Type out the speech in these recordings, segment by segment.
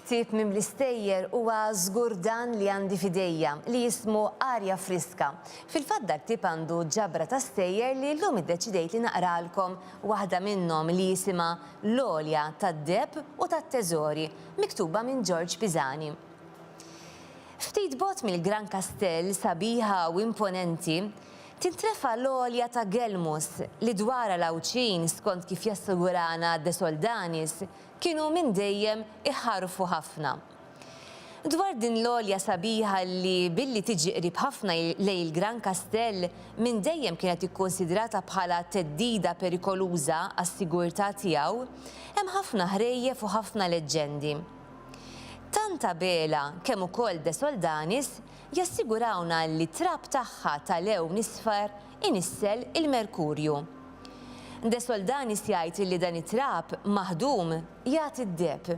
Ħsieb minn bl-istejjer huwa żgur dan li għandi fidejja li jismu Arja Friska. Fil-fatt dak tip għandu ġabra ta' stejjer li llum iddeċidejt li naqralkom waħda minnhom li jisimha L-Olja tad-Deb u tat-Teżori, miktuba minn George Pisani. Ftit bogħod mill-Gran Kastell sabiħa u imponenti tintrefa l-Olja ta' Gelmus li dwar l-Awċin skont kif jassigurana De Soldanis kienu minn dejjem iħarfu ħafna. Dwar din l-Olja sabiħa li billi tiġi qrib ħafna lejn il-Gran Kastell minn dejjem kienet ikkonsidrata bħala teddida perikoluża għas-sigurtà tiegħu, hemm ħafna ħrejjef u ħafna leġġendi. Tanta bela kemm ukoll De Soldanis jassigurawna li trab tagħha tal-ewn isfar inissel il-Merkurju. De Soldanis jgħid li dan it-trab maħdum jagħti d-deb.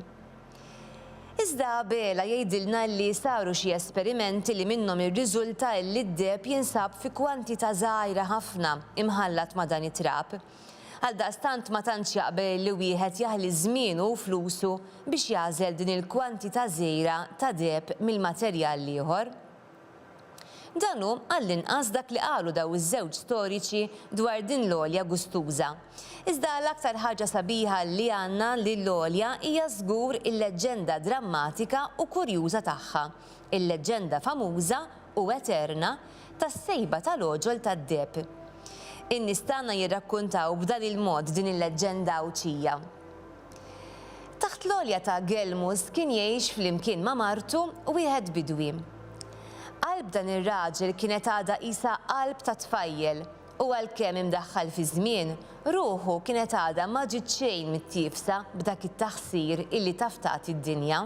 Iżda bela jgħidilna li saru xi esperimenti li minnhom irriżulta li d-deb jinsab fi kwantità żgħira ħafna imħallat ma' dan it-trab. Għaldaqstant ma tantx jaqbel li wieħed jaħli żmienu u flusu biex jażel din il-kwantità żgħira ta' deb mill-materjal ieħor. Danu għall-inqas dak li qalu daw iż-żewġ storiċi dwar din l-olja gustuża. Iżda l-aktar ħaġa sabiħa li għandna li l-olja hija żgur il-leġġenda drammatika u kurjuża tagħha, il-leġġenda famuża u eterna tas-sejba tal-oġol tad-deb. In-nies tagħna jirrakkuntaw b'dan il-mod din il-leġġenda awċija. Taħt l-olja ta' Gelmus kien jgħix flimkien ma' martu wieħed bidwi. Qalb dan ir-raġel kienet għadha qisha qalb ta' tfajjel u għalkemm imdaħħal fi żmien, ruħu kienet għadha ma ġiet xejn mittiefsa b'dak it-taħsir illi taftat id-dinja.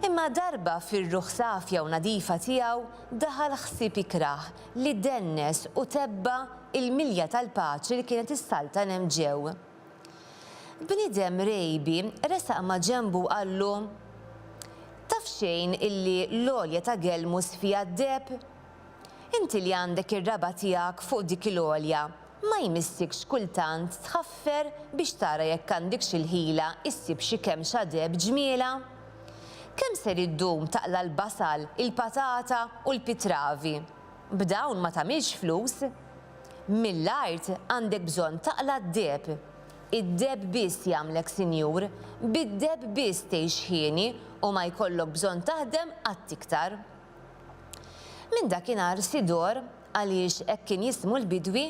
Imma darba fir-ruħ safja u nadifa tiegħu daħal ħsieb ikraħ li dennes u tebba il-milja tal-paċi li kienet issaltan hemm ġew. Bniedem rejbi resaq ma' ġenbu qallu: taf xejn illi l-olja ta' Gelmus fiha d-deb? Inti li għandek ir-raba tiegħek fuq dik il-olja, ma jmisstikx kultant tħaffer biex tara jekk għandekx il-ħila issib xi kemmxa deb ġmiela? Kemm ser iddum taqla l-basal, il-patata u l-pitravi? B'dawn ma tagħmilx flus? Mill-art għandek bżonn taqla d-deb. Id-deb biss jagħmlek sinjur, bid-deb biss tgħix ħieni u ma jkollok bżonn taħdem qatt iktar. Minn dakinhar sidor għaliex hekk kien jismu l-bidwi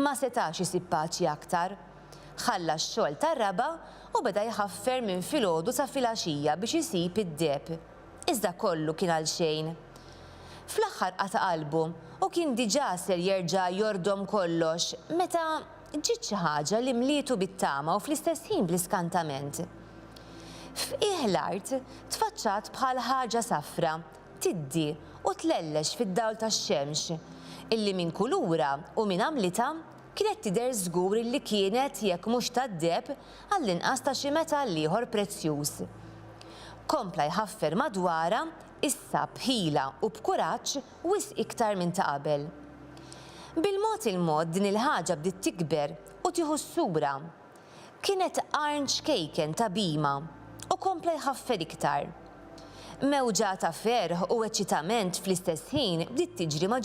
ma setax isib paċi aktar. Ħalla x-xogħol tar-raba u beda jħaffer minn filgħodu sa filgħaxija biex isib id-deb. Iżda kollu kien għal xejn. Fl-aħħar qata' qalbu u kien diġà ser jerġa' jordom kollox meta ġiet xi ħaġa li mlietu bit-tama u fl-istess ħin bl-iskantament. F'qiegħ l-art tfaċċat bħal ħaġa safra, tiddi u tlellex fid-dawl tax-xemx, illi minn kulura u minn għamlitha kienet tidher żgur illi kienet jekk mhux tad-deb għall-inqas ta' xi metall ieħor prezzjuż. Kompla jħaffer madwarha issa bħila u b'kuraġġ wisq iktar minn ta' qabel. Bil-mod il-mod din il-ħaġa bdiet tikber u tieħu s-sura. Kienet qarn xkejken ta' bima u kompla jħaffer iktar. Mewġa ta' ferħ u eċċitament fl-istess ħin bdiet tiġri ma'